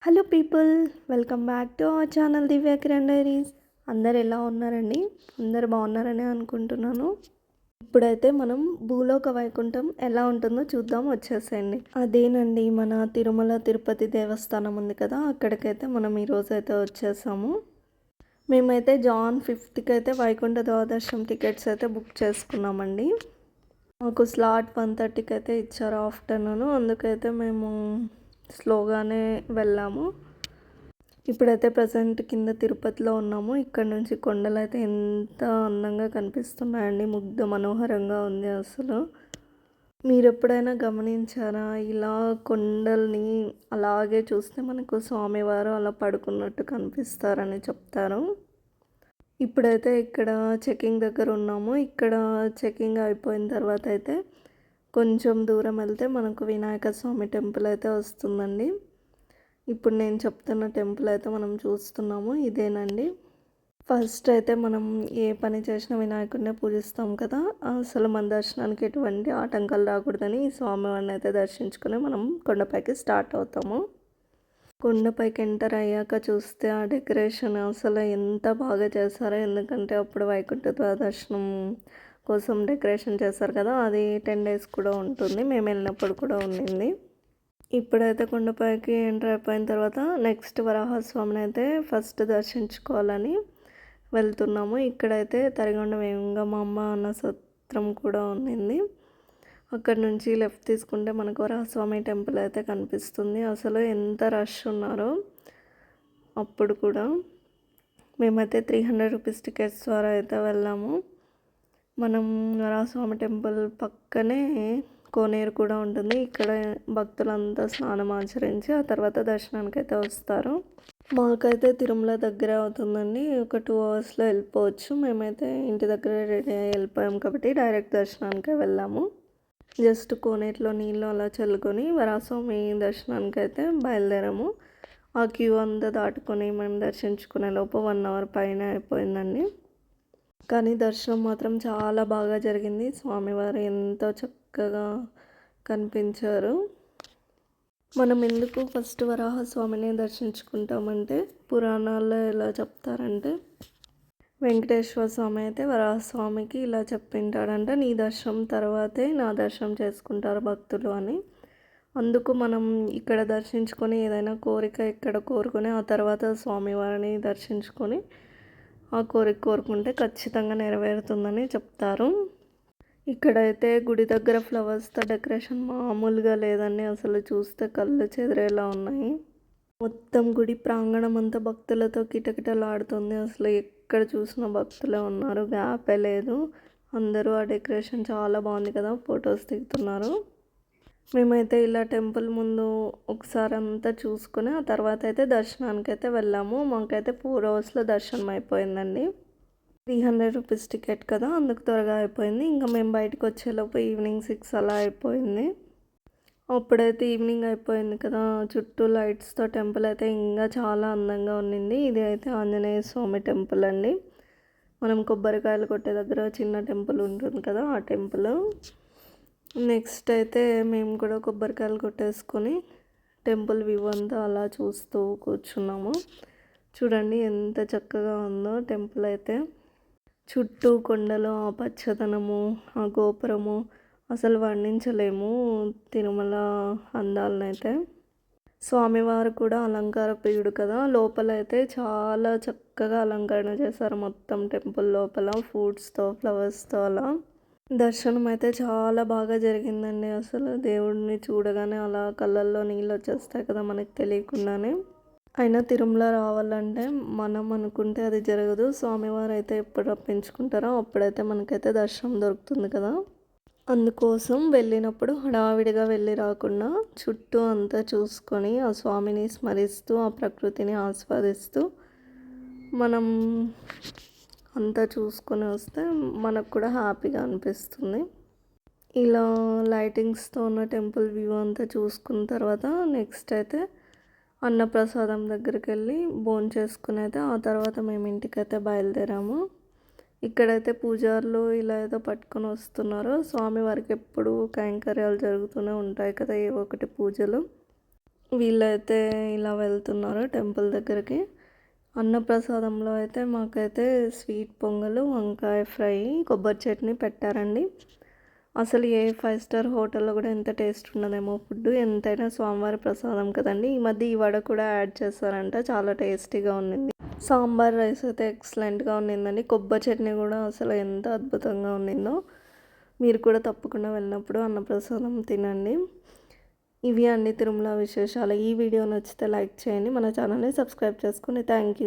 Hello people, welcome back to our channel Divya Kiran diaries. అందరు ఎలా ఉన్నారండి? అందరు బాగున్నారని అనుకుంటున్నాను. ఇప్పుడైతే మనం భూలోక వైకుంఠం ఎలా ఉంటుందో చూద్దాం, వచ్చేసేయండి. అదేనండి, మన తిరుమల తిరుపతి దేవస్థానం ఉంది కదా, అక్కడికైతే మనం ఈరోజు అయితే వచ్చేసాము. మేమైతే జాన్ 5th అయితే వైకుంఠ ద్వాదశం టికెట్స్ అయితే బుక్ చేసుకున్నామండి. మాకు స్లాట్ 1:30కి అయితే ఇచ్చారు ఆఫ్టర్నూన్, అందుకైతే మేము స్లోగానే వెళ్ళాము. ఇప్పుడైతే ప్రజెంట్ కింద తిరుపతిలో ఉన్నాము. ఇక్కడ నుంచి కొండలు అయితే ఎంత అందంగా కనిపిస్తున్నాయండి, ముగ్ధ మనోహరంగా ఉంది అసలు. మీరు ఎప్పుడైనా గమనించారా, ఇలా కొండల్ని అలాగే చూస్తే మనకు స్వామివారు అలా పడుకున్నట్టు కనిపిస్తారని చెప్తారు. ఇప్పుడైతే ఇక్కడ చెకింగ్ దగ్గర ఉన్నాము. ఇక్కడ చెకింగ్ అయిపోయిన తర్వాత అయితే కొంచెం దూరం వెళ్తే మనకు వినాయక స్వామి టెంపుల్ అయితే వస్తుందండి. ఇప్పుడు నేను చెప్తున్న టెంపుల్ అయితే మనం చూస్తున్నాము, ఇదేనండి. ఫస్ట్ అయితే మనం ఏ పని చేసినా వినాయకుడినే పూజిస్తాం కదా, అసలు మన దర్శనానికి ఎటువంటి ఆటంకాలు రాకూడదని స్వామివారిని అయితే దర్శించుకొని మనం కొండపైకి స్టార్ట్ అవుతాము. కొండపైకి ఎంటర్ అయ్యాక చూస్తే ఆ డెకరేషన్ అసలు ఎంత బాగా చేశారో, ఎందుకంటే అప్పుడు వైకుంఠ దర్శనం కోసం డెకరేషన్ చేస్తారు కదా, అది 10 days కూడా ఉంటుంది. మేము వెళ్ళినప్పుడు కూడా ఉండింది. ఇప్పుడైతే కొండపైకి ఎంటర్ అయిపోయిన తర్వాత నెక్స్ట్ వరాహస్వామిని అయితే ఫస్ట్ దర్శించుకోవాలని వెళ్తున్నాము. ఇక్కడైతే తరిగొండ వేంగమాంబ అన్న సత్రం కూడా ఉండింది. అక్కడ నుంచి లెఫ్ట్ తీసుకుంటే మనకు వరాహస్వామి టెంపుల్ అయితే కనిపిస్తుంది. అసలు ఎంత రష్ ఉన్నారో అప్పుడు కూడా. మేమైతే 300 రూపీస్ టికెట్స్ ద్వారా అయితే వెళ్ళాము. మనం వరాహస్వామి టెంపుల్ పక్కనే కోనేరు కూడా ఉంటుంది. ఇక్కడ భక్తులంతా స్నానం ఆచరించి ఆ తర్వాత దర్శనానికి అయితే వస్తారు. మాకైతే తిరుమల దగ్గర అవుతుందండి, ఒక 2 hours వెళ్ళిపోవచ్చు. మేమైతే ఇంటి దగ్గర రెడీ అయ్యి వెళ్ళిపోయాం కాబట్టి డైరెక్ట్ దర్శనానికి వెళ్ళాము. జస్ట్ కోనేటిలో నీళ్ళు అలా చల్లుకొని వరాహస్వామి దర్శనానికి అయితే బయలుదేరాము. ఆ క్యూ అంతా దాటుకొని మేము దర్శించుకునే లోపు 1 hour పైన అయిపోయిందండి. కానీ దర్శనం మాత్రం చాలా బాగా జరిగింది. స్వామివారు ఎంతో చక్కగా కనిపించారు. మనం ఎందుకు ఫస్ట్ వరాహస్వామిని దర్శించుకుంటామంటే, పురాణాల్లో ఎలా చెప్తారంటే, వెంకటేశ్వర స్వామి అయితే వరాహస్వామికి ఇలా చెప్పింటాడంట, నీ దర్శనం తర్వాతే నా దర్శనం చేసుకుంటారు భక్తులు అని. అందుకు మనం ఇక్కడ దర్శించుకొని ఏదైనా కోరిక ఇక్కడ కోరుకొని ఆ తర్వాత స్వామివారిని దర్శించుకొని ఆ కోరిక కోరుకుంటే ఖచ్చితంగా నెరవేరుతుందని చెప్తారు. ఇక్కడైతే గుడి దగ్గర ఫ్లవర్స్తో డెకరేషన్ మామూలుగా లేదండి, అసలు చూస్తే కళ్ళు చెదిరేలా ఉన్నాయి. మొత్తం గుడి ప్రాంగణం అంతా భక్తులతో కిటకిటలాడుతుంది. అసలు ఎక్కడ చూసిన భక్తులే ఉన్నారు, గ్యాపే లేదు. అందరూ ఆ డెకరేషన్ చాలా బాగుంది కదా, ఫొటోస్ దిగుతున్నారు. మేమైతే ఇలా టెంపుల్ ముందు ఒకసారి అంతా చూసుకొని ఆ తర్వాత అయితే దర్శనానికి అయితే వెళ్ళాము. మాకైతే 4 hours దర్శనం అయిపోయిందండి. 300 రూపీస్ టికెట్ కదా, అందుకు త్వరగా అయిపోయింది. ఇంకా మేము బయటకు వచ్చేలోపు ఈవినింగ్ 6 అలా అయిపోయింది. అప్పుడైతే ఈవినింగ్ అయిపోయింది కదా, చుట్టూ లైట్స్తో టెంపుల్ అయితే ఇంకా చాలా అందంగా ఉండింది. ఇది అయితే ఆంజనేయ స్వామి టెంపుల్ అండి. మనం కొబ్బరికాయలు కొట్టే దగ్గర చిన్న టెంపుల్ ఉంటుంది కదా, ఆ టెంపుల్. నెక్స్ట్ అయితే మేము కూడా కొబ్బరికాయలు కొట్టేసుకొని టెంపుల్ వ్యూ అంతా అలా చూస్తూ కూర్చున్నాము. చూడండి ఎంత చక్కగా ఉందో టెంపుల్ అయితే. చుట్టూ కొండలు, ఆ పచ్చదనము, ఆ గోపురము అసలు వర్ణించలేము తిరుమల అందాలనైతే. స్వామివారు కూడా అలంకార ప్రియుడు కదా, లోపల అయితే చాలా చక్కగా అలంకరణ చేశారు మొత్తం టెంపుల్ లోపల, ఫ్రూట్స్తో ఫ్లవర్స్తో అలా. దర్శనం అయితే చాలా బాగా జరిగిందండి. అసలు దేవుడిని చూడగానే అలా కళ్ళల్లో నీళ్ళు వచ్చేస్తాయి కదా మనకు తెలియకుండానే. అయినా తిరుమల రావాలంటే మనం అనుకుంటే అది జరగదు. స్వామివారు అయితే ఎప్పుడు రప్పించుకుంటారో అప్పుడైతే మనకైతే దర్శనం దొరుకుతుంది కదా. అందుకోసం వెళ్ళినప్పుడు హడావిడిగా వెళ్ళి రాకుండా చుట్టూ అంతా చూసుకొని ఆ స్వామిని స్మరిస్తూ ఆ ప్రకృతిని ఆస్వాదిస్తూ మనం అంతా చూసుకొని వస్తే మనకు కూడా హ్యాపీగా అనిపిస్తుంది. ఇలా లైటింగ్స్తో ఉన్న టెంపుల్ వ్యూ అంతా చూసుకున్న తర్వాత నెక్స్ట్ అయితే అన్నప్రసాదం దగ్గరికి వెళ్ళి భోంచేసుకుని అయితే ఆ తర్వాత మేము ఇంటికైతే బయలుదేరాము. ఇక్కడైతే పూజారులు ఇలా ఏదో పట్టుకొని వస్తున్నారు. స్వామివారికి ఎప్పుడు కైంకర్యాలు జరుగుతూనే ఉంటాయి కదా, ఏవో ఒకటి పూజలు. వీళ్ళైతే ఇలా వెళ్తున్నారు టెంపుల్ దగ్గరికి. అన్నప్రసాదంలో అయితే మాకైతే స్వీట్ పొంగలు, వంకాయ ఫ్రై, కొబ్బరి చట్నీ పెట్టారండి. అసలు ఏ 5 స్టార్ హోటల్లో కూడా ఎంత టేస్ట్ ఉండదేమో ఫుడ్. ఎంతైనా స్వామివారి ప్రసాదం కదండి. ఈ మధ్య ఈ వడ కూడా యాడ్ చేస్తారంట, చాలా టేస్టీగా ఉండింది. సాంబార్ రైస్ అయితే ఎక్సలెంట్గా ఉండిందండి. కొబ్బరి చట్నీ కూడా అసలు ఎంత అద్భుతంగా ఉండిందో. మీరు కూడా తప్పకుండా వెళ్ళినప్పుడు అన్నప్రసాదం తినండి. ఇవి అండి తిరుమల విశేషాలు. ఈ వీడియో నచ్చితే లైక్ చేయండి, మన ఛానల్ని సబ్స్క్రైబ్ చేసుకుని. Thank you.